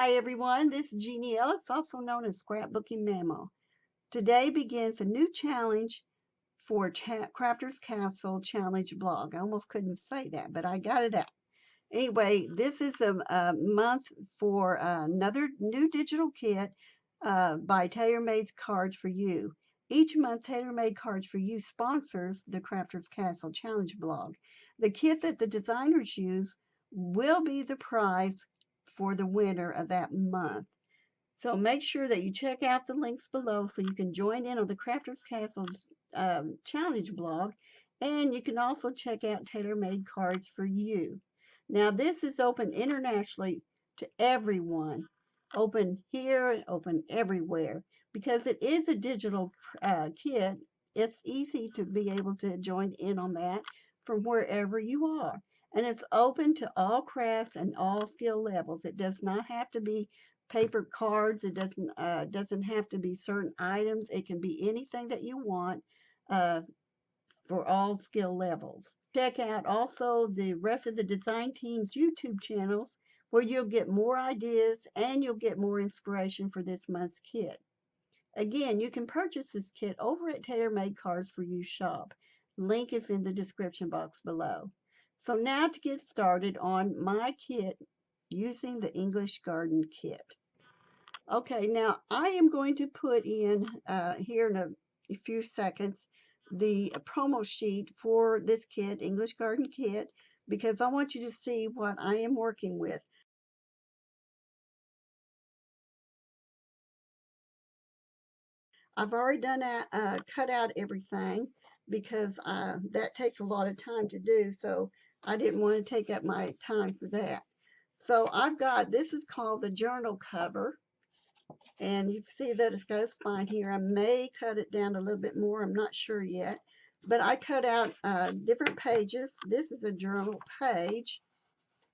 Hi everyone, this is Jeannie Ellis, also known as Scrapbooking Mamo. Today begins a new challenge for Crafters Castle Challenge blog. I almost couldn't say that, but I got it out. Anyway, this is a month for another new digital kit by TaylorMade Cards for You. Each month, TaylorMade Cards for You sponsors the Crafters Castle Challenge blog. The kit that the designers use will be the prize for the winner of that month. So make sure that you check out the links below so you can join in on the Crafters Castle Challenge blog, and you can also check out TaylorMade Cards for You. Now, this is open internationally to everyone, open here, open everywhere, because it is a digital kit. It's easy to be able to join in on that from wherever you are. And it's open to all crafts and all skill levels. It does not have to be paper cards. It doesn't have to be certain items. It can be anything that you want uh, for all skill levels. Check out also the rest of the design team's YouTube channels where you'll get more ideas and you'll get more inspiration for this month's kit. Again, you can purchase this kit over at TaylorMade Cards for You shop. Link is in the description box below. So now to get started on my kit using the English Garden Kit. Okay, now I am going to put in here in a few seconds the promo sheet for this kit, English Garden Kit, because I want you to see what I am working with. I've already done cut out everything because that takes a lot of time to do, so I didn't want to take up my time for that. So I've got, this is called the journal cover. And you see that it's got a spine here. I may cut it down a little bit more. I'm not sure yet. But I cut out different pages. This is a journal page.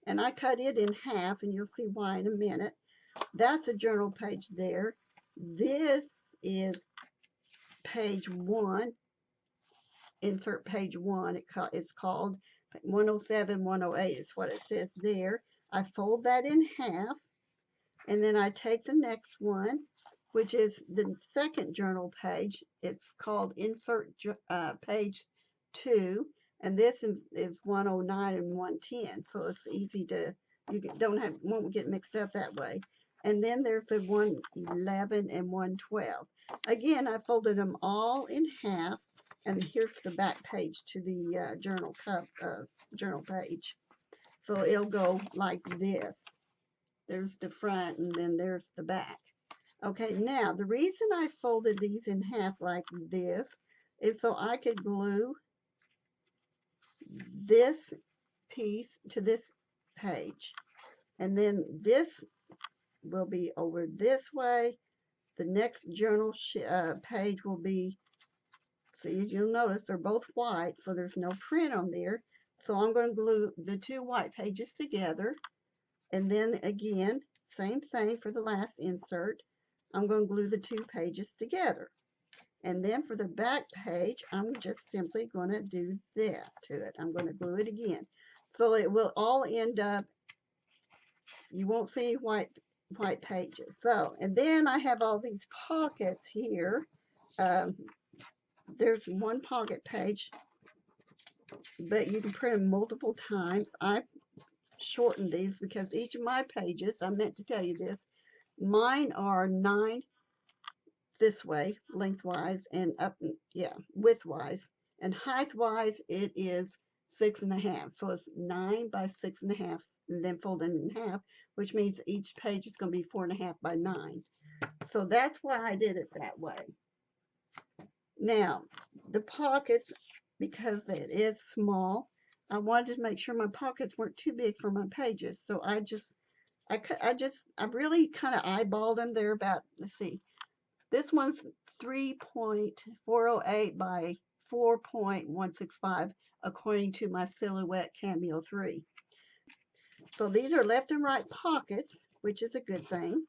And I cut it in half, and you'll see why in a minute. That's a journal page there. This is page 1. Insert page 1. It's called 107, 108 is what it says there. I fold that in half. And then I take the next one, which is the second journal page. It's called Insert Page 2, and this is 109 and 110, so it's easy to, won't get mixed up that way. And then there's the 111 and 112. Again, I folded them all in half, and here's the back page to the journal page. So it'll go like this. There's the front, and then there's the back. Okay, now the reason I folded these in half like this is so I could glue this piece to this page. And then this will be over this way. The next journal page will be, so you'll notice they're both white, so there's no print on there. So I'm going to glue the two white pages together. And then again, same thing for the last insert. I'm going to glue the two pages together. And then for the back page, I'm just simply going to do that to it. I'm going to glue it again. So it will all end up, you won't see white pages. So, and then I have all these pockets here. There's one pocket page, but you can print them multiple times. I shortened these because each of my pages, I meant to tell you this, mine are 9 this way, lengthwise, and up, widthwise, and height-wise, it is 6.5. So it's 9 by 6.5, and then folded in half, which means each page is going to be 4.5 by 9. So that's why I did it that way. Now, the pockets, because it is small, I wanted to make sure my pockets weren't too big for my pages. So I really kind of eyeballed them. They're about, let's see, this one's 3.408 by 4.165 according to my Silhouette Cameo 3. So these are left and right pockets, which is a good thing.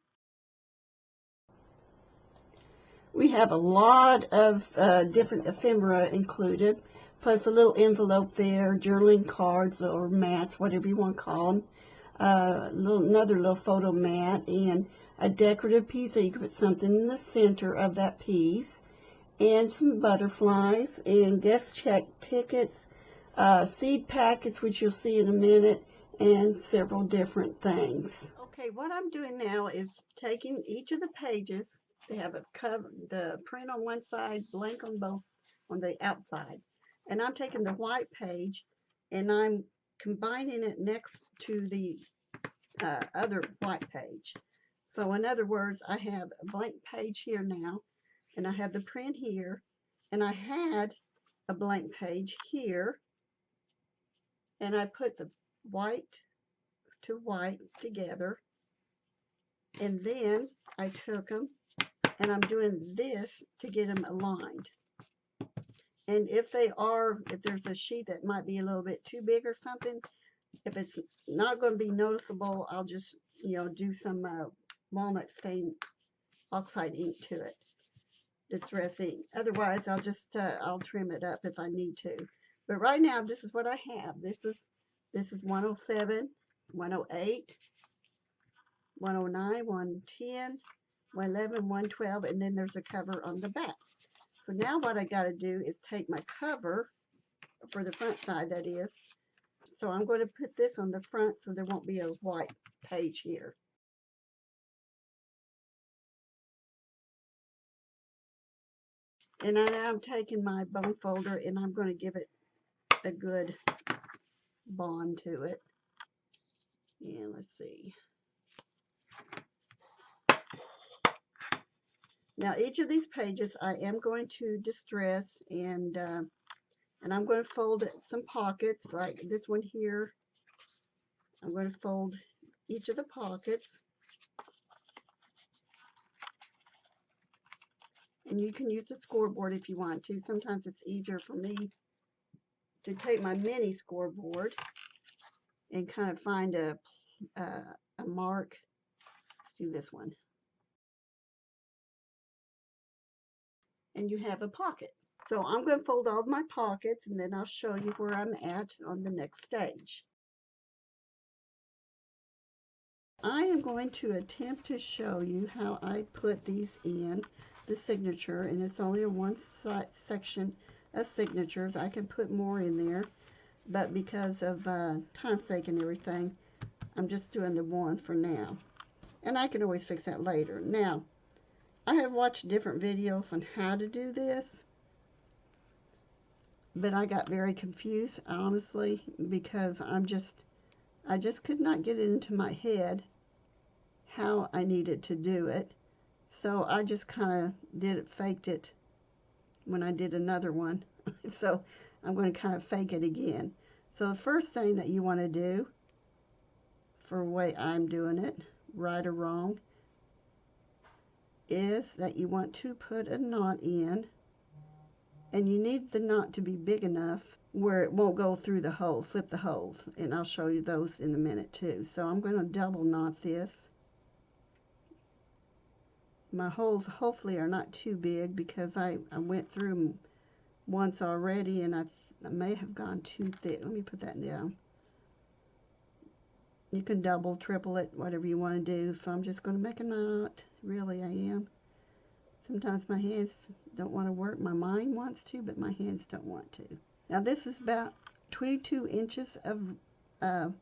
We have a lot of different ephemera included, plus a little envelope there, journaling cards or mats, whatever you want to call them. another little photo mat, and a decorative piece so you can put something in the center of that piece, and some butterflies, and guest check tickets, seed packets, which you'll see in a minute, and several different things. Okay, what I'm doing now is taking each of the pages. They have a cover, the print on one side, blank on both, on the outside. And I'm taking the white page and I'm combining it next to the other white page. So in other words, I have a blank page here now, and I have the print here, and I had a blank page here, and I put the white to white together, and then I took them and I'm doing this to get them aligned. And if there's a sheet that might be a little bit too big or something, if it's not going to be noticeable, I'll just, do some walnut stain oxide ink to it, distress ink. Otherwise, I'll trim it up if I need to. But right now, this is what I have. This is 107, 108, 109, 110, 111, 112, and then there's a cover on the back. So now what I got to do is take my cover for the front side, that is. So I'm going to put this on the front so there won't be a white page here. And I'm taking my bone folder and I'm going to give it a good bond to it. And let's see. Now each of these pages I am going to distress, and I'm going to fold some pockets like this one here. I'm going to fold each of the pockets. And you can use a scoreboard if you want to. Sometimes it's easier for me to take my mini scoreboard and kind of find a mark. Let's do this one. And you have a pocket. So I'm going to fold all of my pockets, and then I'll show you where I'm at on the next stage. I am going to attempt to show you how I put these in the signature, and it's only a one section of signatures. I can put more in there, but because of time's sake and everything, I'm just doing the one for now. And I can always fix that later. Now, I have watched different videos on how to do this, but I got very confused, honestly, because I just could not get it into my head how I needed to do it. So I just kind of faked it when I did another one. So I'm going to kind of fake it again. So the first thing that you want to do, for the way I'm doing it, right or wrong, is that you want to put a knot in, and you need the knot to be big enough where it won't go through the hole, slip the holes, and I'll show you those in a minute too. So I'm going to double knot this. My holes hopefully are not too big because I went through them once already, and I may have gone too thick. Let me put that down. You can double, triple it, whatever you want to do. So I'm just going to make a knot. Really, I am. Sometimes my hands don't want to work. My mind wants to, but my hands don't want to. Now this is about 22 inches of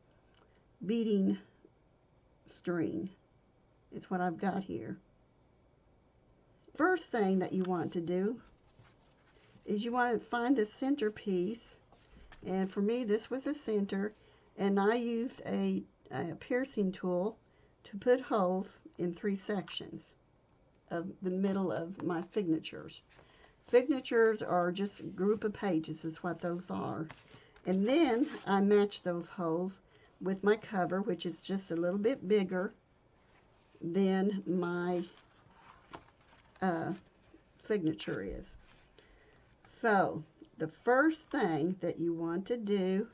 beading string. It's what I've got here. First thing that you want to do is you want to find the center piece, and for me this was a center, and I used a piercing tool to put holes in 3 sections of the middle of my signatures. Signatures are just a group of pages is what those are. And then I match those holes with my cover, which is just a little bit bigger than my signature is. So the first thing that you want to do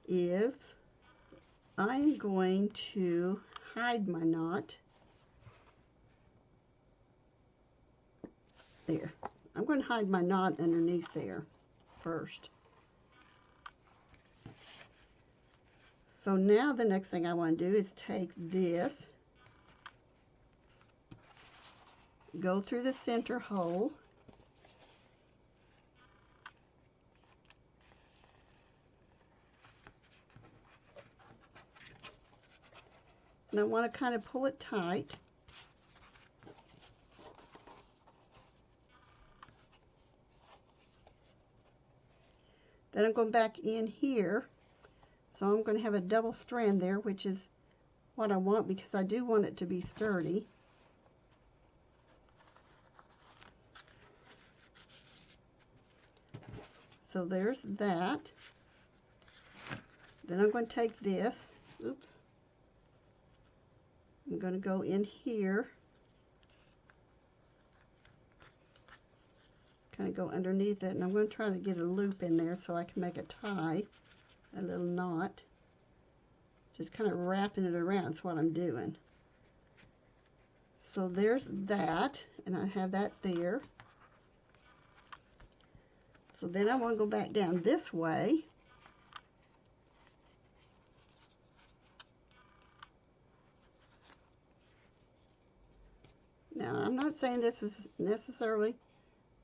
is I'm going to hide my knot. There. I'm going to hide my knot underneath there first. So now the next thing I want to do is take this, go through the center hole, and I want to kind of pull it tight. Then I'm going back in here, so I'm going to have a double strand there, which is what I want because I do want it to be sturdy. So there's that. Then I'm going to take this, oops, I'm going to go in here, kind of go underneath it, and I'm going to try to get a loop in there so I can make a tie, a little knot. Just kind of wrapping it around is what I'm doing. So there's that, and I have that there. So then I want to go back down this way. Now, I'm not saying this is necessarily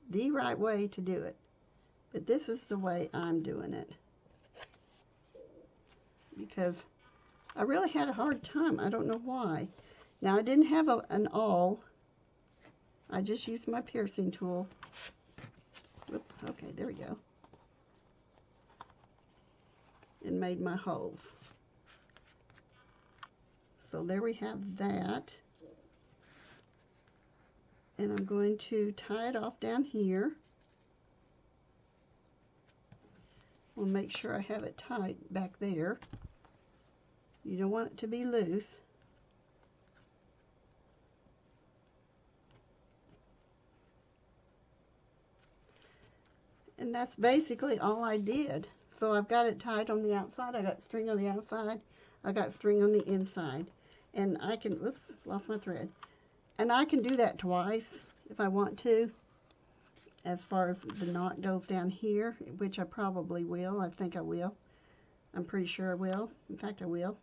the right way to do it, but this is the way I'm doing it. Because I really had a hard time. I don't know why. Now, I didn't have an awl. I just used my piercing tool. Oop, okay, there we go. And made my holes. So there we have that. And I'm going to tie it off down here. We'll make sure I have it tight back there. You don't want it to be loose. And that's basically all I did. So I've got it tied on the outside. I got string on the outside. I got string on the inside. And I can, oops, lost my thread. And I can do that twice if I want to, as far as the knot goes down here, which I probably will. I think I will. I'm pretty sure I will. In fact, I will.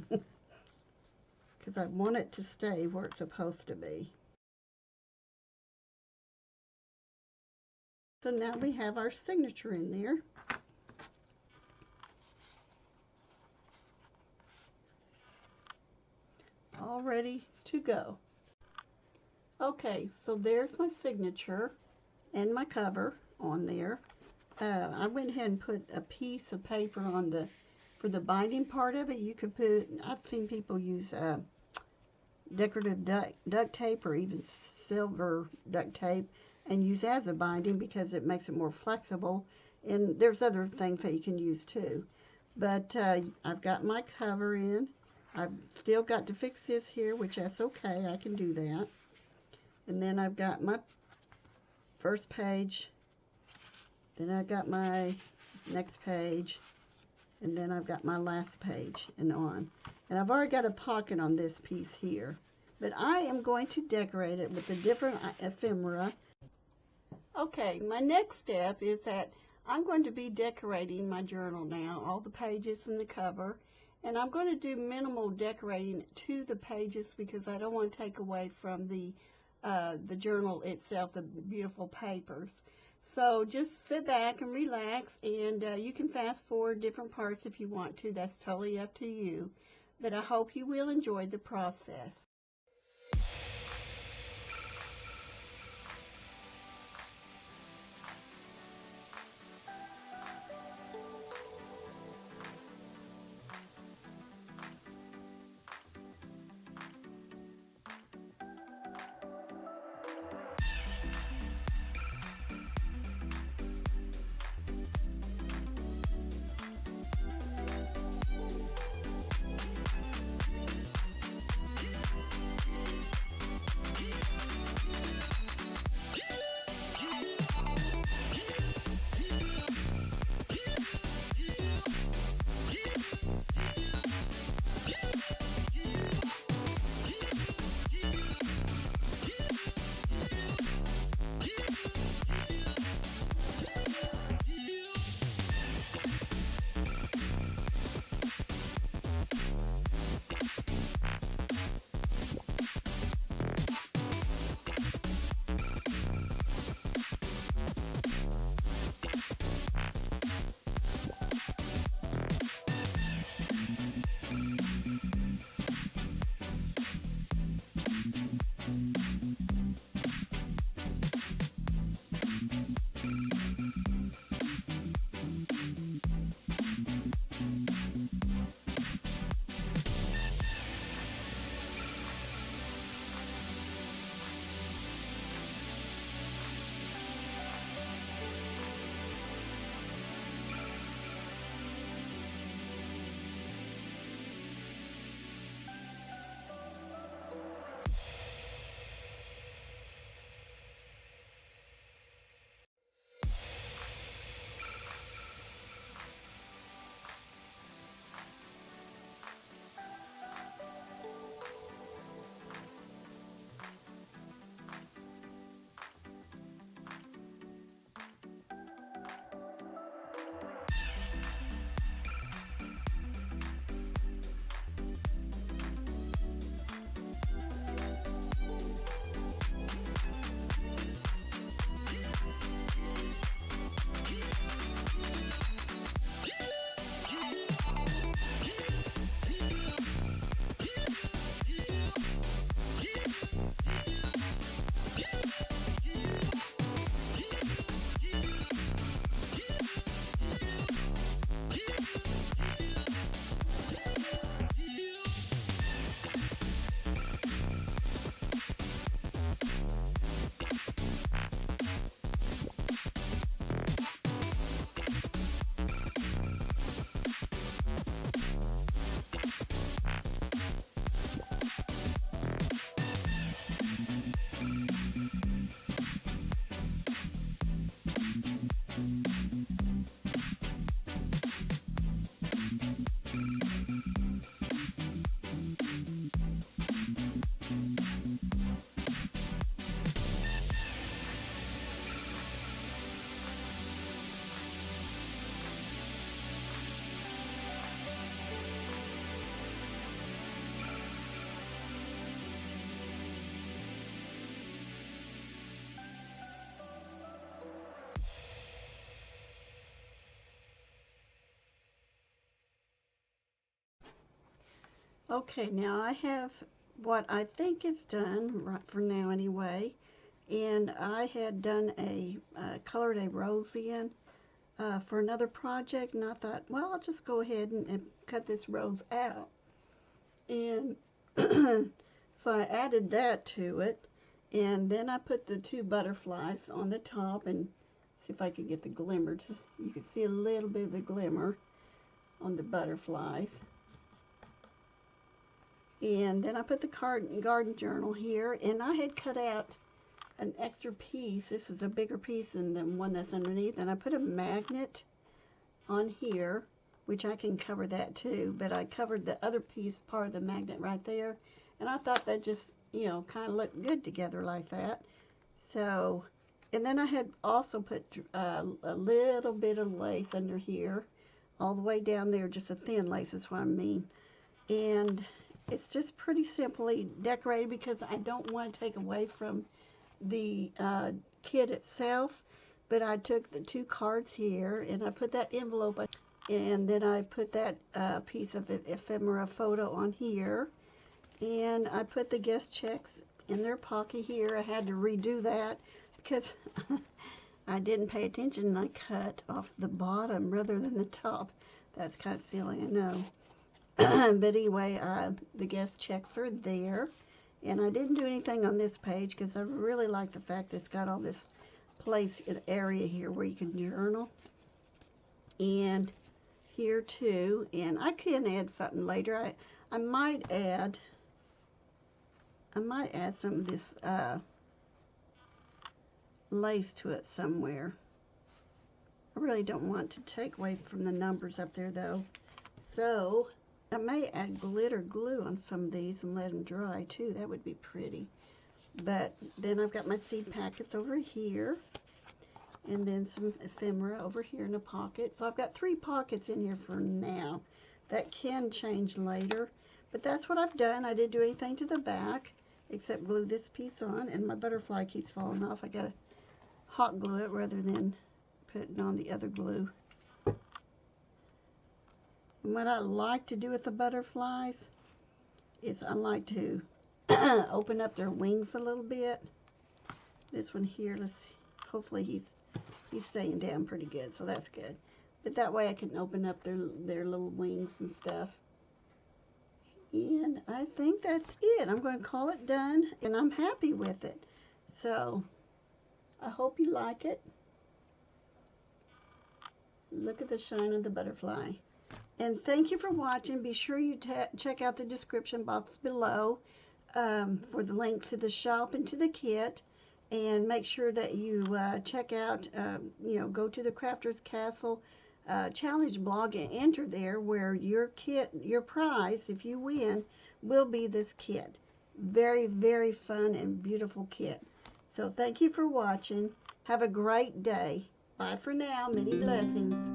Because I want it to stay where it's supposed to be. So now we have our signature in there. All ready to go. Okay, so there's my signature and my cover on there. I went ahead and put a piece of paper on for the binding part of it. You could put, I've seen people use decorative duct tape or even silver duct tape and use as a binding because it makes it more flexible. And there's other things that you can use too. But I've got my cover in. I've still got to fix this here, which that's okay. I can do that. And then I've got my first page. Then I've got my next page. And then I've got my last page and on. And I've already got a pocket on this piece here. But I am going to decorate it with the different ephemera. Okay, my next step is that I'm going to be decorating my journal now, all the pages and the cover. And I'm going to do minimal decorating to the pages because I don't want to take away from the journal itself, the beautiful papers. So just sit back and relax, and you can fast forward different parts if you want to. That's totally up to you. But I hope you will enjoy the process. Okay, now I have what I think is done, right for now anyway, and I had done colored a rose in for another project, and I thought, well, I'll just go ahead and cut this rose out. And so I added that to it, and then I put the two butterflies on the top, and see if I can get the glimmer to, you can see a little bit of the glimmer on the butterflies. And then I put the garden journal here, and I had cut out an extra piece. This is a bigger piece than the one that's underneath, and I put a magnet on here, which I can cover that too, but I covered the other piece, part of the magnet right there, and I thought that just, you know, kind of looked good together like that. So, and then I had also put a little bit of lace under here, all the way down there, just a thin lace is what I mean. And it's just pretty simply decorated because I don't want to take away from the kit itself. But I took the two cards here and I put that envelope, and then I put that piece of ephemera photo on here, and I put the guest checks in their pocket here. I had to redo that because I didn't pay attention and I cut off the bottom rather than the top. That's kind of silly, I know. But anyway, the guest checks are there, and I didn't do anything on this page because I really like the fact that it's got all this place area here where you can journal, and here too. And I can add something later. I might add some of this lace to it somewhere. I really don't want to take away from the numbers up there though, so I may add glitter glue on some of these and let them dry too. That would be pretty. But then I've got my seed packets over here, and then some ephemera over here in a pocket. So I've got 3 pockets in here for now. That can change later, but that's what I've done. I didn't do anything to the back except glue this piece on, and my butterfly keeps falling off. I gotta hot glue it rather than putting on the other glue. And what I like to do with the butterflies is I like to open up their wings a little bit. This one here, let's see, hopefully he's staying down pretty good, so that's good. But that way I can open up their little wings and stuff. And I think that's it. I'm going to call it done, and I'm happy with it. So I hope you like it. Look at the shine of the butterfly. And thank you for watching. Be sure you check out the description box below for the link to the shop and to the kit. And make sure that you check out, go to the Crafters Castle Challenge blog and enter there, where your kit, your prize, if you win, will be this kit. Very, very fun and beautiful kit. So thank you for watching. Have a great day. Bye for now. Many blessings.